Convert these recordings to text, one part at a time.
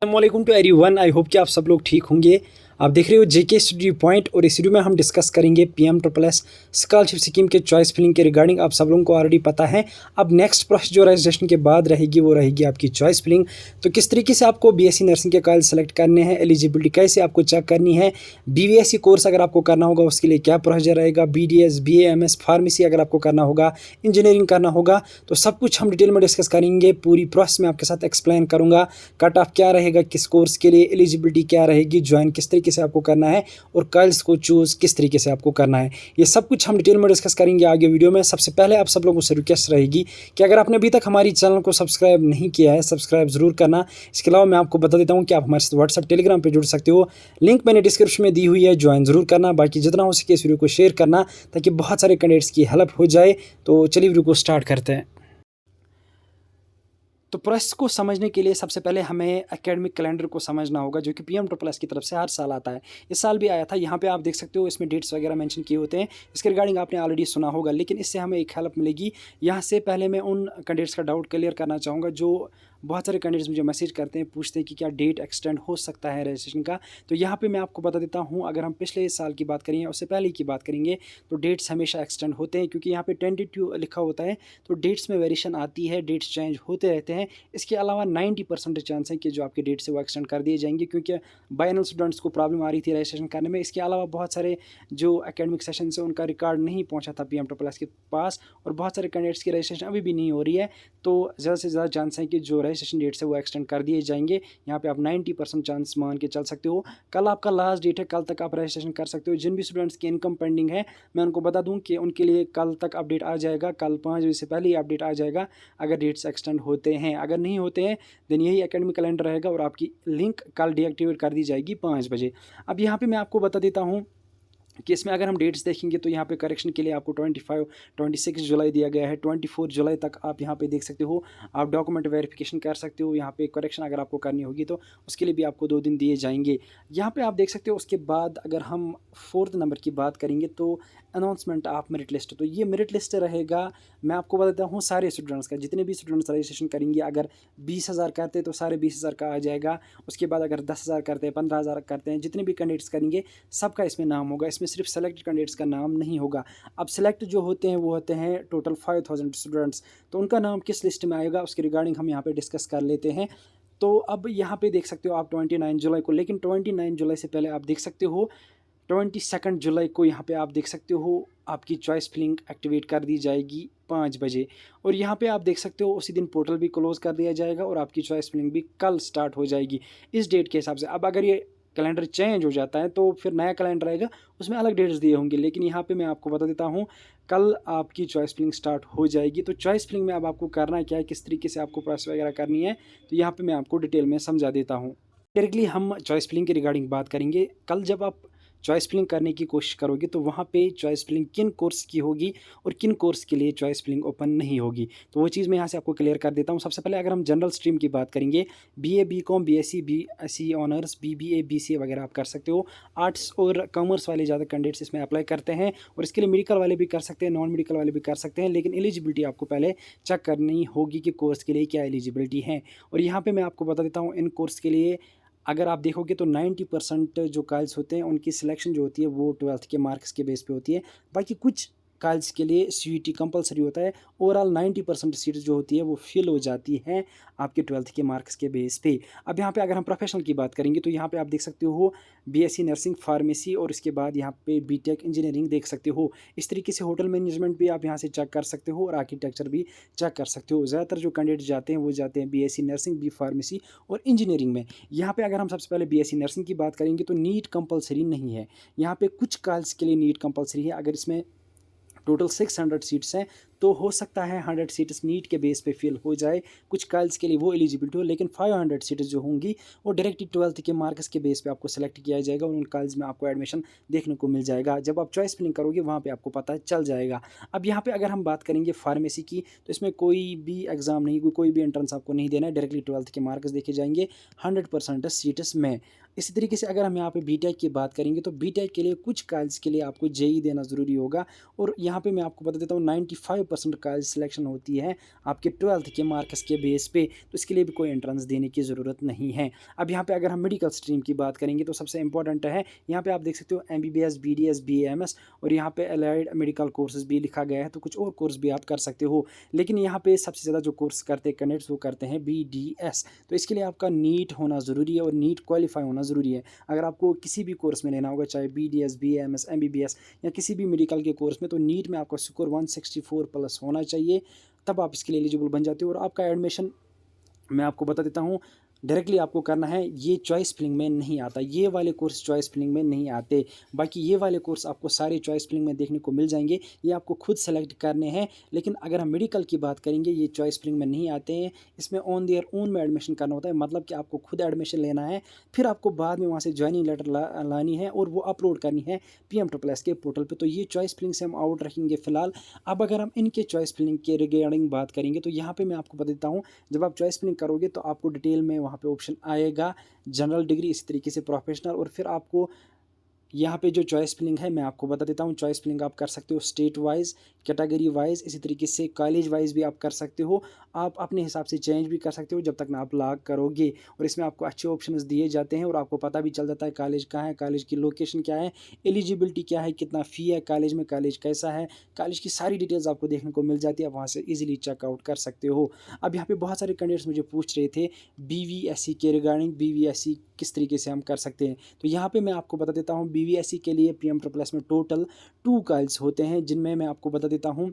अस्सलामुअलैकुम to everyone. I hope कि आप सब लोग ठीक होंगे। आप देख रहे हो जेके स्टडी पॉइंट और इस वीडियो में हम डिस्कस करेंगे PM triple S scholarship scheme के चॉइस फिलिंग के रिगार्डिंग। आप सब लोगों को ऑलरेडी पता है। अब नेक्स्ट प्रोसेस जो रजिस्ट्रेशन के बाद रहेगी वो रहेगी आपकी चॉइस फिलिंग। तो किस तरीके से आपको बीएससी नर्सिंग के कॉलेज सेलेक्ट करने हैं, एलिजिबिलिटी कैसे आपको चेक करनी है, बीवीएससी कोर्स अगर आपको करना होगा उसके लिए क्या प्रोसीजर रहेगा, बीडीएस बीए एमएस फार्मेसी अगर आपको करना होगा, इंजीनियरिंग करना होगा, तो सब कुछ हम डिटेल में डिस्कस करेंगे। पूरी प्रोसेस में आपके साथ एक्सप्लेन करूंगा। कट ऑफ क्या रहेगा किस कोर्स के लिए, एलिजिबिलिटी क्या रहेगी, ज्वाइन किस तरीके से आपको करना है और कॉलेज को चूज़ किस तरीके से आपको करना है, ये सब कुछ हम डिटेल में डिस्कस करेंगे आगे वीडियो में। सबसे पहले आप सब लोगों से रिक्वेस्ट रहेगी कि अगर आपने अभी तक हमारी चैनल को सब्सक्राइब नहीं किया है, सब्सक्राइब जरूर करना। इसके अलावा मैं आपको बता देता हूँ कि आप हमारे साथ व्हाट्सएप टेलीग्राम पर जुड़ सकते हो, लिंक मैंने डिस्क्रिप्शन में दी हुई है, ज्वाइन जरूर करना। बाकी जितना हो सके इस वीडियो को शेयर करना ताकि बहुत सारे कैंडिडेट्स की हेल्प हो जाए। तो चलिए वीडियो को स्टार्ट करते हैं। तो प्रोसेस को समझने के लिए सबसे पहले हमें एकेडमिक कैलेंडर को समझना होगा, जो कि पीएम ट्रिपल एस की तरफ से हर साल आता है। इस साल भी आया था। यहाँ पे आप देख सकते हो इसमें डेट्स वगैरह मेंशन किए होते हैं। इसके रिगार्डिंग आपने ऑलरेडी सुना होगा, लेकिन इससे हमें एक हेल्प मिलेगी। यहाँ से पहले मैं उन कैंडिडेट्स का डाउट क्लियर करना चाहूँगा जो बहुत सारे कैंडिडेट्स मुझे मैसेज करते हैं, पूछते हैं कि क्या डेट एक्सटेंड हो सकता है रजिस्ट्रेशन का। तो यहाँ पे मैं आपको बता देता हूँ, अगर हम पिछले साल की बात करेंगे उससे पहले की बात करेंगे तो डेट्स हमेशा एक्सटेंड होते हैं, क्योंकि यहाँ पे टेंटेटिव लिखा होता है तो डेट्स में वेरिएशन आती है, डेट्स चेंज होते रहते हैं। इसके अलावा 90% चांस है कि जो आपके डेट्स है वो एक्सटेंड कर दिए जाएंगे, क्योंकि बायनल स्टूडेंट्स को प्रॉब्लम आ रही थी रजिस्ट्रेशन करने में। इसके अलावा बहुत सारे जो एकेडमिक सेशन से उनका रिकॉर्ड नहीं पहुँचा था पीएम ट्रिपल एस के पास, और बहुत सारे कैंडिडेट्स की रजिस्ट्रेशन अभी भी नहीं हो रही है। तो ज़्यादा से ज़्यादा चांस है कि जो रजिस्ट्रेशन डेट्स है वो एक्सटेंड कर दिए जाएंगे। यहाँ पे आप 90% चांस मान के चल सकते हो। कल आपका लास्ट डेट है, कल तक आप रजिस्ट्रेशन कर सकते हो। जिन भी स्टूडेंट्स की इनकम पेंडिंग है मैं उनको बता दूं कि उनके लिए कल तक अपडेट आ जाएगा, कल 5 बजे से पहले ही अपडेट आ जाएगा अगर डेट्स एक्सटेंड होते हैं। अगर नहीं होते हैं देन यही एकेडमिक कैलेंडर रहेगा और आपकी लिंक कल डीएक्टिवेट कर दी जाएगी 5 बजे। अब यहाँ पे मैं आपको बता देता हूँ कि इसमें अगर हम डेट्स देखेंगे तो यहाँ पे करेक्शन के लिए आपको 26 जुलाई दिया गया है। 24 जुलाई तक आप यहाँ पे देख सकते हो, आप डॉक्यूमेंट वेरिफिकेशन कर सकते हो। यहाँ पे करेक्शन अगर आपको करनी होगी तो उसके लिए भी आपको 2 दिन दिए जाएंगे। यहाँ पे आप देख सकते हो। उसके बाद अगर हम 4th नंबर की बात करेंगे तो अनाउंसमेंट ऑफ मेरिट लिस्ट। तो ये मेरिट लिस्ट रहेगा, मैं आपको बताता हूँ सारे स्टूडेंट्स का, जितने भी स्टूडेंट्स रजिस्ट्रेशन करेंगे। अगर 20,000 करते हैं तो सारे 20,000 का आ जाएगा। उसके बाद अगर 10,000 करते हैं, 15,000 करते हैं, जितने भी कैंडिडेट्स करेंगे सबका इसमें नाम होगा। इसमें सिर्फ सेलेक्टेड कैंडिडेट्स का नाम नहीं होगा। अब सेलेक्ट जो होते हैं वो होते हैं टोटल 5,000 स्टूडेंट्स, तो उनका नाम किस लिस्ट में आएगा उसके रिगार्डिंग हम यहाँ पे डिस्कस कर लेते हैं। तो अब यहाँ पे देख सकते हो आप 29 जुलाई को, लेकिन 29 जुलाई से पहले आप देख सकते हो 22 जुलाई को यहाँ पे आप देख सकते हो आपकी चॉइस फिलिंग एक्टिवेट कर दी जाएगी 5 बजे। और यहाँ पे आप देख सकते हो उसी दिन पोर्टल भी क्लोज कर दिया जाएगा और आपकी चॉइस फिलिंग भी कल स्टार्ट हो जाएगी इस डेट के हिसाब से। अब अगर ये कैलेंडर चेंज हो जाता है तो फिर नया कैलेंडर आएगा, उसमें अलग डेट्स दिए होंगे, लेकिन यहाँ पे मैं आपको बता देता हूँ कल आपकी चॉइस फिलिंग स्टार्ट हो जाएगी। तो चॉइस फिलिंग में अब आपको करना क्या है, किस तरीके से आपको प्रोसेस वगैरह करनी है, तो यहाँ पे मैं आपको डिटेल में समझा देता हूँ। डायरेक्टली हम चॉइस फिलिंग के रिगार्डिंग बात करेंगे। कल जब आप चॉइस फिलिंग करने की कोशिश करोगे तो वहाँ पे चॉइस फिलिंग किन कोर्स की होगी और किन कोर्स के लिए चॉइस फिलिंग ओपन नहीं होगी, तो वो चीज़ मैं यहाँ से आपको क्लियर कर देता हूँ। सबसे पहले अगर हम जनरल स्ट्रीम की बात करेंगे, BA BCom BSc BSc honours BBA BCA वगैरह आप कर सकते हो। आर्ट्स और कॉमर्स वाले ज़्यादा कैंडिडेट्स इसमें अप्लाई करते हैं, और इसके लिए मेडिकल वाले भी कर सकते हैं, नॉन मेडिकल वाले भी कर सकते हैं, लेकिन एलिजिबिलिटी आपको पहले चेक करनी होगी कि कोर्स के लिए क्या एलिजिबिलिटी है। और यहाँ पर मैं आपको बता देता हूँ इन कोर्स के लिए अगर आप देखोगे तो 90% जो कॉलेज होते हैं उनकी सिलेक्शन जो होती है वो 12th के मार्क्स के बेस पे होती है। बाकी कुछ कॉलेज के लिए सीयूटी कंपलसरी होता है। ओवरऑल 90% सीट्स जो होती है वो फिल हो जाती हैं आपके 12th के मार्क्स के बेस पे। अब यहाँ पे अगर हम प्रोफेशनल की बात करेंगे तो यहाँ पे आप देख सकते हो बीएससी नर्सिंग फार्मेसी और इसके बाद यहाँ पे बीटेक इंजीनियरिंग देख सकते हो। इस तरीके से होटल मैनेजमेंट भी आप यहाँ से चेक कर सकते हो और आर्किटेक्चर भी चेक कर सकते हो। ज़्यादातर जो कैंडिडेट जाते हैं वो जाते हैं बीएससी नर्सिंग, बी फार्मेसी और इंजीनियरिंग में। यहाँ पे अगर हम सबसे पहले बीएससी नर्सिंग की बात करेंगे तो नीट कंपलसरी नहीं है। यहाँ पे कुछ कॉलेज के लिए नीट कंपलसरी है। अगर इसमें टोटल 600 सीट्स हैं तो हो सकता है 100 सीट्स नीट के बेस पे फिल हो जाए, कुछ कॉलेज के लिए वो एलिजिबिलिटी हो, लेकिन 500 सीट्स जो होंगी वो डायरेक्टली 12th के मार्क्स के बेस पे आपको सेलेक्ट किया जाएगा और उन कॉलेज में आपको एडमिशन देखने को मिल जाएगा। जब आप चॉइस फिलिंग करोगे वहाँ पे आपको पता चल जाएगा। अब यहाँ पे अगर हम बात करेंगे फार्मेसी की तो इसमें कोई भी एग्जाम नहीं, कोई भी एंट्रेंस आपको नहीं देना है, डायरेक्टली 12th के मार्क्स देखे जाएंगे 100% सीट्स में। इसी तरीके से अगर हम यहाँ पे बीटेक की बात करेंगे तो बीटेक के लिए कुछ कॉलेज के लिए आपको जेई देना ज़रूरी होगा, और यहाँ पे मैं आपको बता देता हूँ 95 100% कॉलेज सिलेक्शन होती है आपके 12th के मार्क्स के बेस पे, तो इसके लिए भी कोई एंट्रेंस देने की ज़रूरत नहीं है। अब यहाँ पे अगर हम मेडिकल स्ट्रीम की बात करेंगे तो सबसे इंपॉर्टेंट है, यहाँ पे आप देख सकते हो MBBS, BDS, BAMS और यहाँ पे अलाइड मेडिकल कोर्सेज भी लिखा गया है, तो कुछ और कोर्स भी आप कर सकते हो। लेकिन यहाँ पे सबसे ज़्यादा जो कोर्स करते हैं कैंडिडेट्स वो करते हैं BDS, तो इसके लिए आपका नीट होना ज़रूरी है और नीट क्वालिफाई होना ज़रूरी है। अगर आपको किसी भी कोर्स में लेना होगा, चाहे BDS, BAMS, MBBS या किसी भी मेडिकल के कोर्स में, तो नीट में आपका स्कोर 164 प्लस होना चाहिए, तब आप इसके लिए एलिजिबल बन जाते हो। और आपका एडमिशन मैं आपको बता देता हूँ, डायरेक्टली आपको करना है, ये चॉइस फिलिंग में नहीं आता, ये वाले कोर्स चॉइस फिलिंग में नहीं आते। बाकी ये वाले कोर्स आपको सारे चॉइस फिलिंग में देखने को मिल जाएंगे, ये आपको खुद सेलेक्ट करने हैं। लेकिन अगर हम मेडिकल की बात करेंगे, ये चॉइस फिलिंग में नहीं आते हैं, इसमें ऑन देयर ओन में एडमिशन करना होता है, मतलब कि आपको खुद एडमिशन लेना है, फिर आपको बाद में वहाँ से ज्वाइनिंग लेटर लानी है और वो अपलोड करनी है PMSSS के पोर्टल पर। तो ये चॉइस फिलिंग से हम आउट रखेंगे फ़िलहाल। अब अगर हम इनके चॉइस फिलिंग के रिगार्डिंग बात करेंगे, तो यहाँ पर मैं आपको बता देता हूँ, जब आप चॉइस फिलिंग करोगे तो आपको डिटेल में वहाँ पे ऑप्शन आएगा जनरल डिग्री, इसी तरीके से प्रोफेशनल, और फिर आपको यहाँ पे जो चॉइस फिलिंग है मैं आपको बता देता हूँ। चॉइस फिलिंग आप कर सकते हो स्टेट वाइज, कैटेगरी वाइज, इसी तरीके से कॉलेज वाइज भी आप कर सकते हो। आप अपने हिसाब से चेंज भी कर सकते हो जब तक ना आप लॉक करोगे, और इसमें आपको अच्छे ऑप्शंस दिए जाते हैं और आपको पता भी चल जाता है कॉलेज कहाँ है, कॉलेज की लोकेशन क्या है, एलिजिबिलिटी क्या है, कितना फ़ी है कॉलेज में, कॉलेज कैसा है, कॉलेज की सारी डिटेल्स आपको देखने को मिल जाती है, आप वहाँ से ईजिली चेकआउट कर सकते हो। अब यहाँ पर बहुत सारे कैंडिडेट्स मुझे पूछ रहे थे BVSC के रिगार्डिंग, BVSC किस तरीके से हम कर सकते हैं, तो यहाँ पे मैं आपको बता देता हूँ। BVSC के लिए PMSSS में टोटल 2 कॉलेज होते हैं, जिनमें मैं आपको बता देता हूँ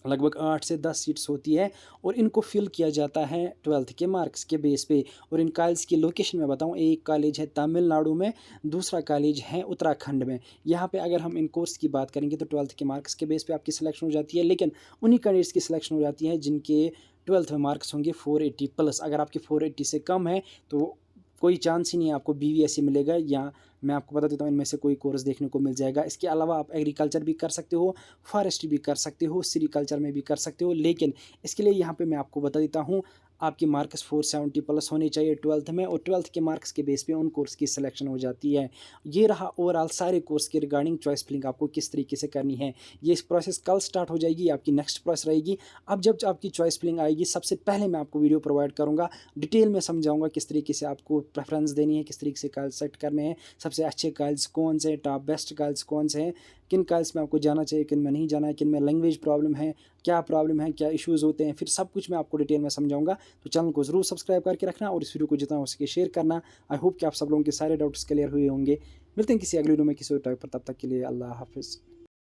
लगभग 8 से 10 सीट्स होती है, और इनको फिल किया जाता है 12th के मार्क्स के बेस पे। और इन कॉलेज की लोकेशन मैं बताऊं, एक कॉलेज है तमिलनाडु में, दूसरा कॉलेज है उत्तराखंड में। यहाँ पे अगर हम इन कोर्स की बात करेंगे तो 12th के मार्क्स के बेस पे आपकी सिलेक्शन हो जाती है, लेकिन उन्हीं कैंडिडेट्स की सिलेक्शन हो जाती है जिनके 12th में मार्क्स होंगे 480 प्लस। अगर आपके 480 से कम है तो कोई चांस ही नहीं है आपको BVSC मिलेगा, या मैं आपको बता देता हूँ इनमें से कोई कोर्स देखने को मिल जाएगा। इसके अलावा आप एग्रीकल्चर भी कर सकते हो, फॉरेस्ट्री भी कर सकते हो, सेरीकल्चर में भी कर सकते हो, लेकिन इसके लिए यहाँ पे मैं आपको बता देता हूँ आपके मार्क्स 470 प्लस होने चाहिए 12th में, और 12th के मार्क्स के बेस पे उन कोर्स की सिलेक्शन हो जाती है। ये रहा ओवरऑल सारे कोर्स के रिगार्डिंग चॉइस फिलिंग आपको किस तरीके से करनी है। ये प्रोसेस कल स्टार्ट हो जाएगी, आपकी नेक्स्ट प्रोसेस रहेगी। अब जब आपकी चॉइस फिलिंग आएगी, सबसे पहले मैं आपको वीडियो प्रोवाइड करूँगा, डिटेल में समझाऊँगा किस तरीके से आपको प्रेफरेंस देनी है, किस तरीके से कॉलेज सेलेक्ट करने हैं, सबसे अच्छे कॉलेज कौन से हैं, टॉप बेस्ट कॉलेज कौन से हैं, किन कॉलेज में आपको जाना चाहिए, किन में नहीं जाना है, किन में लैंग्वेज प्रॉब्लम है, क्या प्रॉब्लम है, क्या इश्यूज़ होते हैं, फिर सब कुछ मैं आपको डिटेल में समझाऊंगा। तो चैनल को ज़रूर सब्सक्राइब करके रखना और इस वीडियो को जितना हो सके शेयर करना। आई होप कि आप सब लोगों के सारे डाउट्स क्लियर हुए होंगे। मिलते हैं किसी अगले वीडियो में किसी और टॉपिक पर, तब तक के लिए अल्लाह हाफिज़।